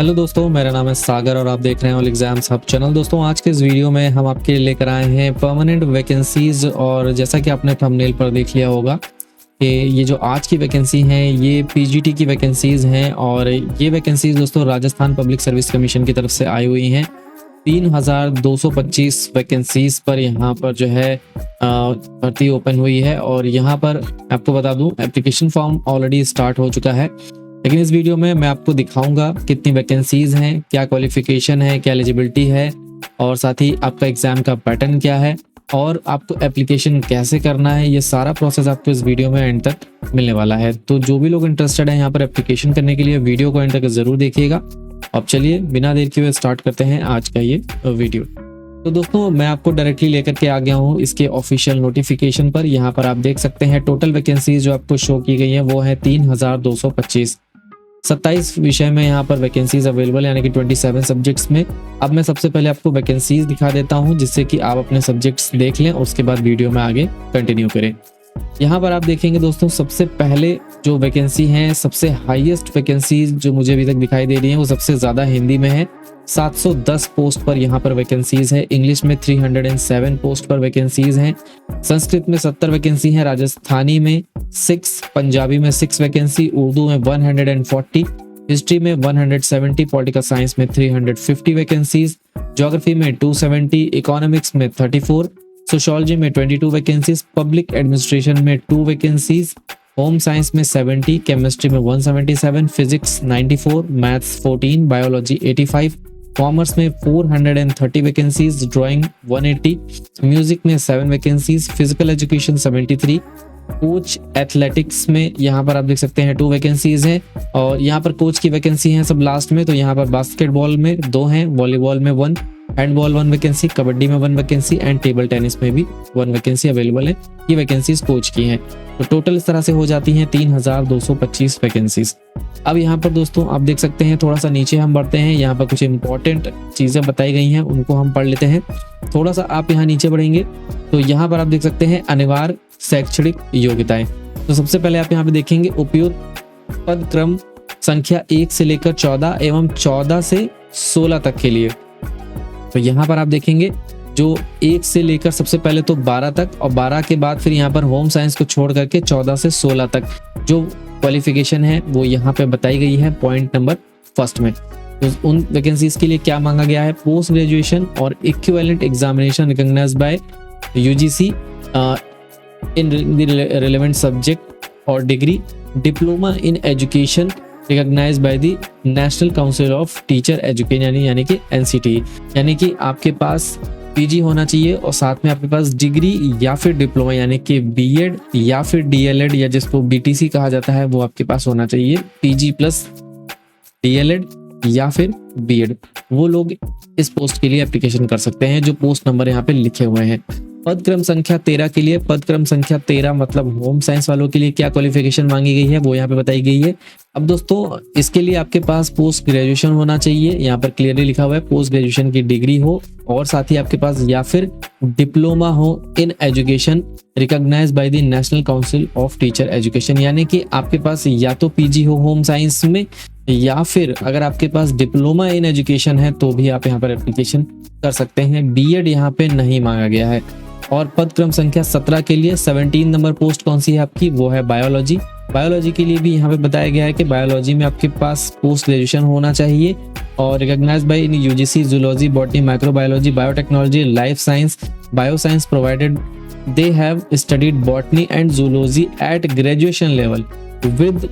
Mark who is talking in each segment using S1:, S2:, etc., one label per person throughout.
S1: Hello दोस्तों, मेरा नाम है सागर और आप देख रहे हैं ऑल एग्जाम्स हब चैनल। दोस्तों, आज के इस वीडियो में हम आपके लिए लेकर आए हैं परमानेंट वैकेंसीज। और जैसा कि आपने थंबनेल पर देख लिया होगा कि ये जो आज की वैकेंसी हैं ये पीजीटी की वैकेंसीज हैं। और ये वैकेंसीज दोस्तों राजस्थान पब्लिक सर्विस कमीशन की तरफ से आई हुई हैं। 3225 वैकेंसीज पर यहाँ पर जो है भर्ती ओपन हुई है। और यहाँ पर आपको बता दूं, एप्लीकेशन फॉर्म ऑलरेडी स्टार्ट हो चुका है। लेकिन इस वीडियो में मैं आपको दिखाऊंगा कितनी वैकेंसीज हैं, क्या क्वालिफिकेशन है, क्या एलिजिबिलिटी है, और साथ ही आपका एग्जाम का पैटर्न क्या है और आपको एप्लीकेशन कैसे करना है। ये सारा प्रोसेस आपको इस वीडियो में एंड तक मिलने वाला है। तो जो भी लोग इंटरेस्टेड हैं यहाँ पर एप्लीकेशन करने के लिए, वीडियो को एंड तक जरूर देखिएगा। अब चलिए बिना देर किए स्टार्ट करते हैं आज का ये वीडियो। तो दोस्तों, मैं आपको डायरेक्टली लेकर के आ गया हूँ इसके ऑफिशियल नोटिफिकेशन पर। यहाँ पर आप देख सकते हैं टोटल वैकेंसीज जो आपको शो की गई है वो है 3225। 27 विषय में यहाँ पर वैकेंसीज अवेलेबल, यानी कि 27 सब्जेक्ट्स में। अब मैं सबसे पहले आपको वैकेंसीज दिखा देता हूँ जिससे कि आप अपने सब्जेक्ट्स देख लें और उसके बाद वीडियो में आगे कंटिन्यू करें। यहाँ पर आप देखेंगे दोस्तों, सबसे पहले जो वैकेंसी है, सबसे हाईएस्ट वैकेंसीज जो मुझे अभी तक दिखाई दे रही है वो सबसे ज़्यादा हिंदी में है। 710 पोस्ट पर यहाँ पर वैकेंसीज है। इंग्लिश में 307 पोस्ट पर वैकेंसीज हैं। संस्कृत में 70 वैकेंसी है। राजस्थानी में 6, पंजाबी में 6 वैकेंसी, उर्दू में 140, हिस्ट्री में 170, पॉलिटिकल साइंस में 350 वैकेंसीज, ज्योग्राफी में 270, इकोनॉमिक्स में 34, सोशियोलॉजी में 22 वैकेंसीज, पब्लिक एडमिनिस्ट्रेशन में 2 वैकेंसीज, होम साइंस में 70, केमिस्ट्री में 177, फिजिक्स 94, मैथ्स 14, बायोलॉजी 85, कॉमर्स में 430 वैकेंसीज, ड्राइंग 180, म्यूजिक में 7 vacancies, physical education 73, coach athletics में यहाँ पर आप देख सकते हैं 2 वैकेंसीज हैं। और यहाँ पर कोच की वैकेंसी है सब लास्ट में। तो यहाँ पर बास्केटबॉल में 2 हैं, वॉलीबॉल में 1, हैंडबॉल 1 वैकेंसी, कबड्डी में 1 वैकेंसी एंड टेबल टेनिस में भी 1 वैकेंसी अवेलेबल है। ये वैकेंसीज कोच की हैं। तो टोटल इस तरह से हो जाती हैं 3225 वैकेंसीज। अब यहाँ पर दोस्तों आप देख सकते हैं, थोड़ा सा नीचे हम बढ़ते हैं। यहाँ पर कुछ इंपॉर्टेंट चीज़ें बताई गई हैं, उनको हम पढ़ लेते हैं। थोड़ा सा आप यहाँ नीचे बढ़ेंगे तो यहाँ पर आप देख सकते हैं अनिवार्य शैक्षणिक योग्यताएं। तो सबसे पहले आप यहाँ पे देखेंगे उपयुक्त पद क्रम संख्या 1 से लेकर 14 एवं 14 से 16 तक के लिए। तो यहाँ पर आप देखेंगे जो 1 से लेकर सबसे पहले तो 12 तक, और 12 के बाद फिर यहाँ पर होम साइंस को छोड़ करके 14 से 16 तक जो क्वालिफिकेशन है वो यहाँ पे बताई गई है पॉइंट नंबर 1 में। तो उन वैकेंसीज के लिए क्या मांगा गया है, पोस्ट ग्रेजुएशन और equivalent examination recognised by UGC in the relevant subject or degree, diploma in education recognized by the National Council of Teacher Education यानी कि NCTE। यानी कि आपके पास पीजी होना चाहिए और साथ में आपके पास डिग्री या फिर डिप्लोमा यानी कि बीएड या फिर डीएलएड या जिसको बीटीसी कहा जाता है वो आपके पास होना चाहिए। पीजी प्लस डीएलएड या फिर बीएड, वो लोग इस पोस्ट के लिए एप्लीकेशन कर सकते हैं जो पोस्ट नंबर यहाँ पे लिखे हुए हैं। पद क्रम संख्या 13 के लिए, पद क्रम संख्या 13 मतलब होम साइंस वालों के लिए क्या क्वालिफिकेशन मांगी गई है वो यहाँ पे बताई गई है। अब दोस्तों इसके लिए आपके पास पोस्ट ग्रेजुएशन होना चाहिए। यहाँ पर क्लियरली लिखा हुआ है पोस्ट ग्रेजुएशन की डिग्री हो और साथ ही आपके पास या फिर डिप्लोमा हो in education recognised by the national council of teacher education. यानी कि आपके पास या तो पीजी हो होम साइंस में या फिर अगर आपके पास डिप्लोमा इन एजुकेशन है तो भी आप यहाँ पर एप्लीकेशन कर सकते हैं। बीएड यहाँ पे नहीं मांगा गया है। और पद क्रम संख्या 17 के लिए 17 नंबर पोस्ट कौन सी है आपकी, वो है बायोलॉजी। बायोलॉजी के लिए भी यहाँ पे बताया गया है कि बायोलॉजी में आपके पास पोस्ट ग्रेजुएशन होना चाहिए और recognised by in UGC, zoology, botany, microbiology, biotechnology, life science, bioscience provided they have studied botany and zoology at graduation level with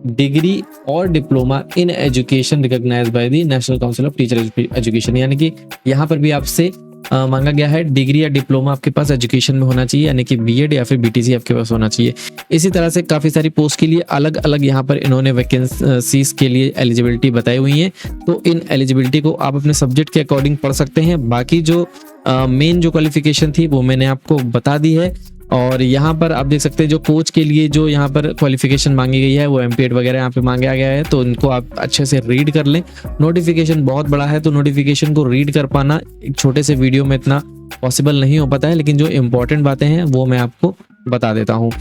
S1: degree और diploma in education recognised by the national council of teacher education. यानी कि यहाँ पर भी आपसे मांगा गया है डिग्री या डिप्लोमा आपके पास एजुकेशन में होना चाहिए, यानी कि बीएड या फिर बीटीसी आपके पास होना चाहिए। इसी तरह से काफ़ी सारी पोस्ट के लिए अलग अलग यहाँ पर इन्होंने वैकेंसीज के लिए एलिजिबिलिटी बताई हुई है। तो इन एलिजिबिलिटी को आप अपने सब्जेक्ट के अकॉर्डिंग पढ़ सकते हैं। बाकी जो मेन जो क्वालिफिकेशन थी वो मैंने आपको बता दी है। और यहाँ पर आप देख सकते हैं जो कोच के लिए जो यहाँ पर क्वालिफिकेशन मांगी गई है वो एमपीएड वगैरह यहाँ पे मांगा गया है। तो इनको आप अच्छे से रीड कर लें। नोटिफिकेशन बहुत बड़ा है तो नोटिफिकेशन को रीड कर पाना एक छोटे से वीडियो में इतना पॉसिबल नहीं हो पाता है, लेकिन जो इंपॉर्टेंट बातें हैं वो मैं आपको बता देता हूँ।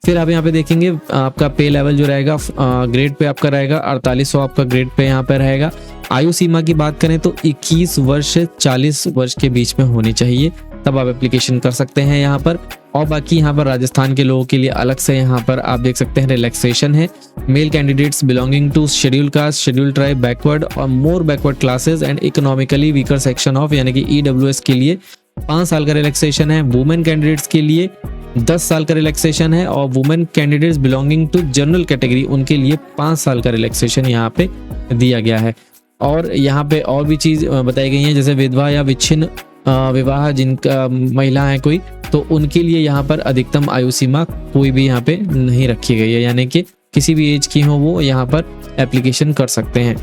S1: फिर आप यहाँ पे देखेंगे आपका पे लेवल जो रहेगा ग्रेड पे आपका रहेगा 4800 आपका ग्रेड पे यहाँ पे रहेगा। आयु सीमा की बात करें तो 21 वर्ष से 40 वर्ष के बीच में होनी चाहिए, तब आप एप्लीकेशन कर सकते हैं यहाँ पर। और बाकी यहाँ पर राजस्थान के लोगों के लिए अलग से यहाँ पर आप देख सकते हैं रिलैक्सेशन है। Male candidates belonging to schedule caste, schedule tribe, backward और more backward classes and economically weaker section of यानी कि EWS के लिए 5 साल का रिलैक्सेशन है। वुमेन कैंडिडेट्स के लिए 10 साल का रिलैक्सेशन है और women candidates belonging to general category उनके लिए 5 साल का रिलैक्सेशन यहाँ पे दिया गया है। और यहाँ पे और भी चीज़ बताई गई है, जैसे विधवा या विच्छिन्न विवाह जिनका महिला है कोई, तो उनके लिए यहाँ पर अधिकतम आयु सीमा कोई भी यहाँ पे नहीं रखी गई है, यानी कि किसी भी एज की हो वो यहाँ पर एप्लीकेशन कर सकते हैं।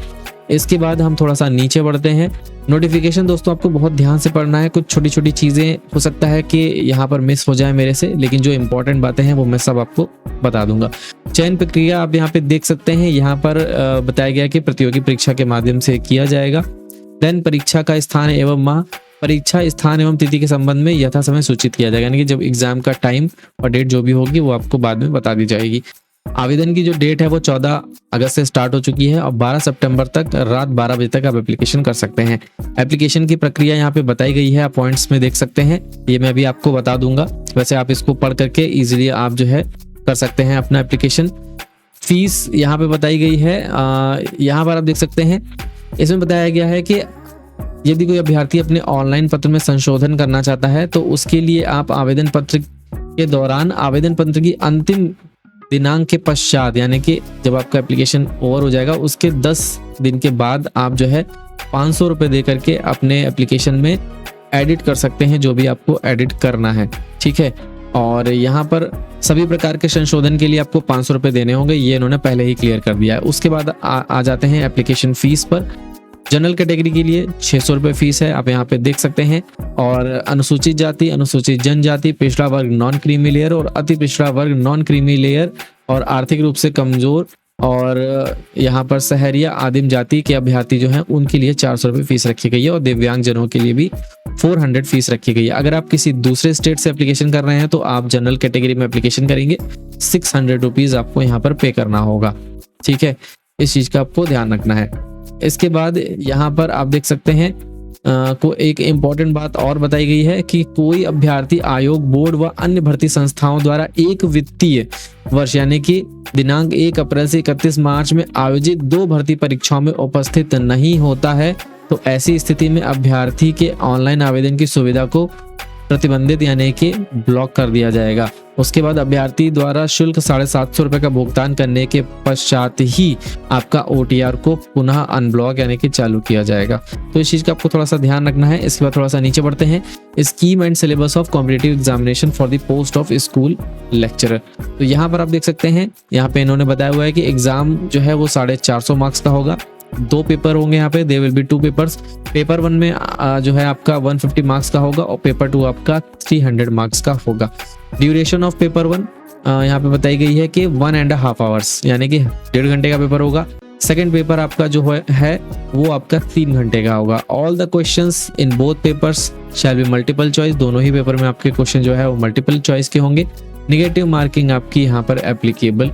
S1: इसके बाद हम थोड़ा सा नीचे बढ़ते हैं। नोटिफिकेशन दोस्तों आपको बहुत ध्यान से पढ़ना है, कुछ छोटी छोटी चीज़ें हो सकता है कि यहाँ पर मिस हो जाए मेरे से, लेकिन जो इंपॉर्टेंट बातें हैं वो मैं सब आपको बता दूंगा। चयन प्रक्रिया आप यहाँ पे देख सकते हैं, यहाँ पर बताया गया कि प्रतियोगी परीक्षा के माध्यम से किया जाएगा। देन परीक्षा का स्थान एवं माह, परीक्षा स्थान एवं तिथि के संबंध में यथा समय सूचित किया जाएगा, यानी कि जब एग्जाम का टाइम और डेट जो भी होगी वो आपको बाद में बता दी जाएगी। आवेदन की जो डेट है वो 14 अगस्त से स्टार्ट हो चुकी है और 12 सितंबर तक रात 12 बजे तक आप एप्लीकेशन कर सकते हैं। एप्लीकेशन की प्रक्रिया यहाँ पे बताई गई है, आप पॉइंट्स में देख सकते हैं, ये मैं भी आपको बता दूंगा। वैसे आप इसको पढ़ करके इजीली आप जो है कर सकते हैं अपना एप्लीकेशन। फीस यहाँ पे बताई गई है, यहाँ पर आप देख सकते हैं, इसमें बताया गया है कि यदि कोई अभ्यर्थी अपने ऑनलाइन पत्र में संशोधन करना चाहता है तो उसके लिए आप आवेदन पत्र के दौरान आवेदन पत्र की अंतिम दिनांक के पश्चात, यानी कि जब आपका एप्लीकेशन ओवर हो जाएगा उसके 10 दिन के बाद आप जो है 500 रुपये दे करके अपने एप्लीकेशन में एडिट कर सकते हैं जो भी आपको एडिट करना है, ठीक है। और यहाँ पर सभी प्रकार के संशोधन के लिए आपको 500 रुपये देने होंगे, ये इन्होंने पहले ही क्लियर कर दिया है। उसके बाद आ जाते हैं एप्लीकेशन फीस पर। जनरल कैटेगरी के लिए 600 रुपये फीस है, आप यहाँ पे देख सकते हैं। और अनुसूचित जाति, अनुसूचित जनजाति, पिछड़ा वर्ग नॉन क्रीमी लेयर और अति पिछड़ा वर्ग नॉन क्रीमी लेयर और आर्थिक रूप से कमजोर और यहाँ पर शहरिया आदिम जाति के अभ्यर्थी जो हैं उनके लिए 400 रुपये फीस रखी गई है और दिव्यांग जनों के लिए भी 400 फीस रखी गई है। अगर आप किसी दूसरे स्टेट से एप्लीकेशन कर रहे हैं तो आप जनरल कैटेगरी में एप्लीकेशन करेंगे 600 रुपीज़ आपको यहाँ पर पे करना होगा, ठीक है। इस चीज़ का आपको ध्यान रखना है। इसके बाद यहाँ पर आप देख सकते हैं को एक इम्पॉर्टेंट बात और बताई गई है कि कोई अभ्यर्थी आयोग, बोर्ड व अन्य भर्ती संस्थाओं द्वारा एक वित्तीय वर्ष यानी कि दिनांक 1 अप्रैल से 31 मार्च में आयोजित 2 भर्ती परीक्षाओं में उपस्थित नहीं होता है तो ऐसी स्थिति में अभ्यर्थी के ऑनलाइन आवेदन की सुविधा को प्रतिबंधित यानी कि ब्लॉक कर दिया जाएगा। उसके बाद अभ्यर्थी द्वारा शुल्क 750 रुपये का भुगतान करने के पश्चात ही आपका OTR को पुनः अनब्लॉक यानी कि चालू किया जाएगा। तो इस चीज़ का आपको थोड़ा सा ध्यान रखना है। इसके बाद थोड़ा सा नीचे बढ़ते हैं, scheme and syllabus of competitive examination for the post of school lecturer. तो यहाँ पर आप देख सकते हैं, यहाँ पे इन्होंने बताया हुआ है कि एग्जाम जो है वो 450 मार्क्स का होगा। 2 पेपर होंगे यहाँ पे, they will be 2 papers. Paper 1 में जो है आपका 150 मार्क्स का होगा और पेपर 2 आपका 300 मार्क्स का होगा। ड्यूरेशन ऑफ पेपर 1 यहाँ पे बताई गई है कि 1.5 आवर्स यानी कि 1.5 घंटे का पेपर होगा। सेकंड पेपर आपका जो है वो आपका 3 घंटे का होगा। All the questions in both papers shall be multiple choice, दोनों ही पेपर में आपके क्वेश्चन जो है वो मल्टीपल चॉइस के होंगे। निगेटिव मार्किंग आपकी यहाँ पर एप्लीकेबल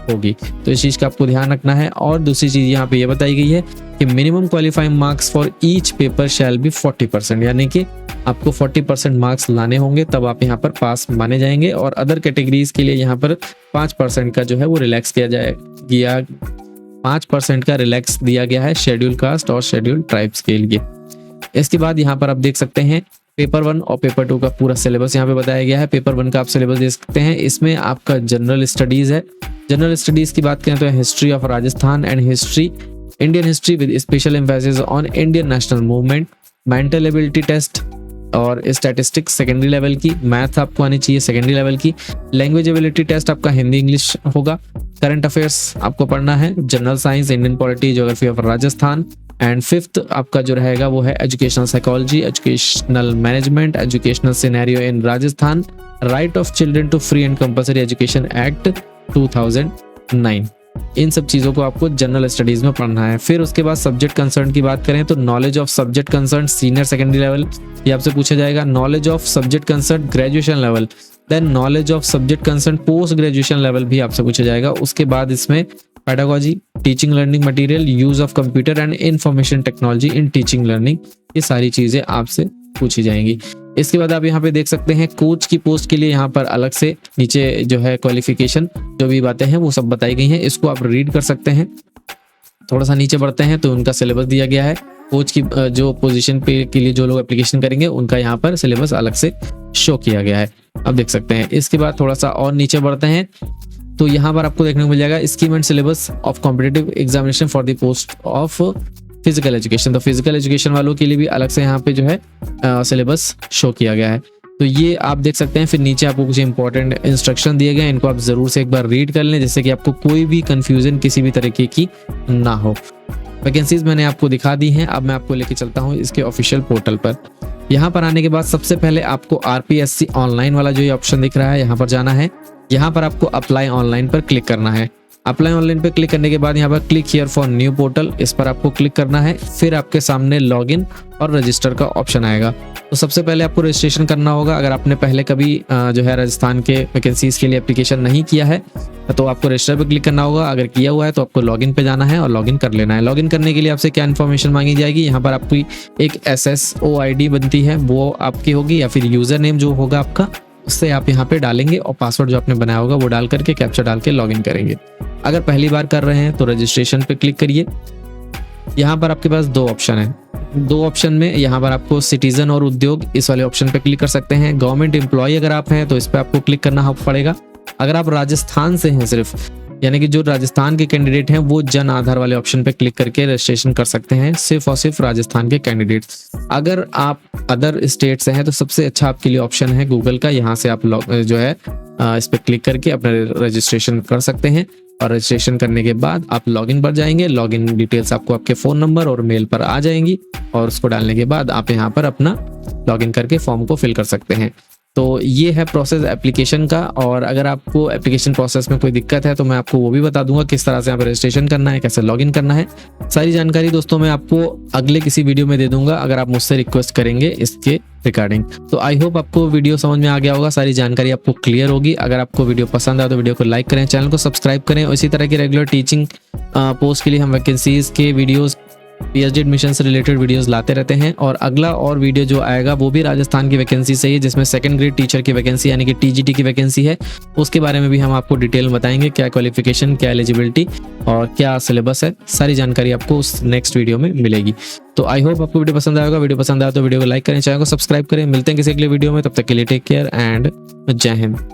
S1: होगी, तो इस चीज़ का आपको ध्यान रखना है। और दूसरी चीज़ यहाँ पे ये बताई गई है कि minimum qualifying marks for each paper shall be 40%, यानी कि आपको 40% मार्क्स लाने होंगे तब आप यहाँ पर पास माने जाएंगे। और अदर कैटेगरीज के लिए यहाँ पर 5% का जो है वो रिलैक्स किया जाएगा, 5% का रिलैक्स दिया गया है शेड्यूल कास्ट और शेड्यूल ट्राइब्स के लिए। इसके बाद यहाँ पर आप देख सकते हैं पेपर 1 और पेपर 2 का पूरा सिलेबस यहाँ पे बताया गया है। पेपर 1 का आप सिलेबस देख सकते हैं, इसमें आपका जनरल स्टडीज है। जनरल स्टडीज की बात करें तो history of Rajasthan and history, Indian history with special emphasis on Indian national movement, mental ability test और स्टैटिस्टिक्स सेकेंडरी लेवल की, मैथ आपको आनी चाहिए सेकेंडरी लेवल की, लैंग्वेज एबिलिटी टेस्ट आपका हिंदी इंग्लिश होगा, करंट अफेयर्स आपको पढ़ना है, general science, Indian polity, geography of Rajasthan and 5th आपका जो रहेगा वो है educational psychology, educational management, educational scenario in Rajasthan, right of children to free and compulsory education act 2009। इन सब चीज़ों को आपको जनरल स्टडीज में पढ़ना है। फिर उसके बाद सब्जेक्ट कंसर्न की बात करें तो knowledge of subject concern senior secondary level ये आपसे पूछा जाएगा, knowledge of subject concern graduation level, then knowledge of subject concern post graduation level भी आपसे पूछा जाएगा। उसके बाद इसमें pedagogy, teaching learning material, use of computer and information technology in teaching learning, ये सारी चीजें आपसे पूछी जाएंगी। इसके बाद आप यहाँ पे देख सकते हैं कोच की पोस्ट के लिए यहाँ पर अलग से नीचे जो है क्वालिफिकेशन जो भी बातें हैं वो सब बताई गई हैं, इसको आप रीड कर सकते हैं। थोड़ा सा नीचे बढ़ते हैं तो उनका सिलेबस दिया गया है। कोच की जो पोजीशन पे के लिए जो लोग एप्लीकेशन करेंगे उनका यहाँ पर सिलेबस अलग से शो किया गया है, आप देख सकते हैं। इसके बाद थोड़ा सा और नीचे बढ़ते हैं तो यहाँ पर आपको देखने को मिल जाएगा scheme and syllabus of competitive examination for the post of physical education. तो फिजिकल एजुकेशन वालों के लिए भी अलग से यहाँ पे जो है सिलेबस शो किया गया है, तो ये आप देख सकते हैं। फिर नीचे आपको कुछ इंपॉर्टेंट इंस्ट्रक्शन दिए गए हैं, इनको आप जरूर से एक बार रीड कर लें जिससे कि आपको कोई भी कंफ्यूजन किसी भी तरीके की ना हो। वैकेंसीज मैंने आपको दिखा दी हैं, अब मैं आपको लेके चलता हूँ इसके ऑफिशियल पोर्टल पर। यहाँ पर आने के बाद सबसे पहले आपको RPSC ऑनलाइन वाला जो ये ऑप्शन दिख रहा है यहाँ पर जाना है। यहाँ पर आपको अप्लाई ऑनलाइन पर क्लिक करना है। अप्लाई ऑनलाइन पर क्लिक करने के बाद यहाँ पर click here for new portal, इस पर आपको क्लिक करना है। फिर आपके सामने लॉगिन और रजिस्टर का ऑप्शन आएगा। तो सबसे पहले आपको रजिस्ट्रेशन करना होगा। अगर आपने पहले कभी जो है राजस्थान के वैकेंसीज के लिए एप्लीकेशन नहीं किया है तो आपको रजिस्टर पे क्लिक करना होगा। अगर किया हुआ है तो आपको लॉगिन पे जाना है और लॉगिन कर लेना है। लॉगिन करने के लिए आपसे क्या इन्फॉर्मेशन मांगी जाएगी, यहाँ पर आपकी एक SSO ID बनती है वो आपकी होगी, या फिर यूजर नेम जो होगा आपका उससे आप यहाँ पे डालेंगे और पासवर्ड जो आपने बनाया होगा वो डाल करके कैप्चा डाल के लॉगिन करेंगे। अगर पहली बार कर रहे हैं तो रजिस्ट्रेशन पे क्लिक करिए। यहाँ पर आपके पास दो ऑप्शन है। दो ऑप्शन में यहाँ पर आपको सिटीजन और उद्योग इस वाले ऑप्शन पे क्लिक कर सकते हैं। गवर्नमेंट एम्प्लॉय अगर आप हैं तो इस पर आपको क्लिक करना पड़ेगा। अगर आप राजस्थान से हैं सिर्फ, यानी कि जो राजस्थान के कैंडिडेट हैं वो जन आधार वाले ऑप्शन पे क्लिक करके रजिस्ट्रेशन कर सकते हैं, सिर्फ और सिर्फ राजस्थान के कैंडिडेट। अगर आप अदर स्टेट से हैं तो सबसे अच्छा आपके लिए ऑप्शन है गूगल का, यहाँ से आप जो है इस पर क्लिक करके अपना रजिस्ट्रेशन कर सकते हैं। और रजिस्ट्रेशन करने के बाद आप लॉगिन पर जाएंगे। लॉगिन डिटेल्स आपको आपके फ़ोन नंबर और मेल पर आ जाएंगी और उसको डालने के बाद आप यहाँ पर अपना लॉगिन करके फॉर्म को फिल कर सकते हैं। तो ये है प्रोसेस एप्लीकेशन का। और अगर आपको एप्लीकेशन प्रोसेस में कोई दिक्कत है तो मैं आपको वो भी बता दूंगा किस तरह से यहाँ पर रजिस्ट्रेशन करना है, कैसे लॉगिन करना है। सारी जानकारी दोस्तों मैं आपको अगले किसी वीडियो में दे दूंगा अगर आप मुझसे रिक्वेस्ट करेंगे इसके रिगार्डिंग। तो आई होप आपको वीडियो समझ में आ गया होगा, सारी जानकारी आपको क्लियर होगी। अगर आपको वीडियो पसंद आए तो वीडियो को लाइक करें, चैनल को सब्सक्राइब करें। और इसी तरह की रेगुलर टीचिंग पोस्ट के लिए हम वैकेंसीज के वीडियोज़, PhD एडमिशन से रिलेटेड वीडियोस लाते रहते हैं। और अगला और वीडियो जो आएगा वो भी राजस्थान की वैकेंसी से ही, जिसमें सेकंड ग्रेड टीचर की वैकेंसी यानी कि TGT की वैकेंसी है, उसके बारे में भी हम आपको डिटेल में बताएंगे, क्या क्वालिफिकेशन, क्या एलिजिबिलिटी और क्या सिलेबस है। सारी जानकारी आपको उस नेक्स्ट वीडियो में मिलेगी। तो आई होप आपको वीडियो पसंद आएगा। वीडियो पसंद आया तो वीडियो को लाइक करें, चैनल को सब्सक्राइब करें। मिलते हैं किसी अगले वीडियो में, तब तक के लिए टेक केयर एंड जय हिंद।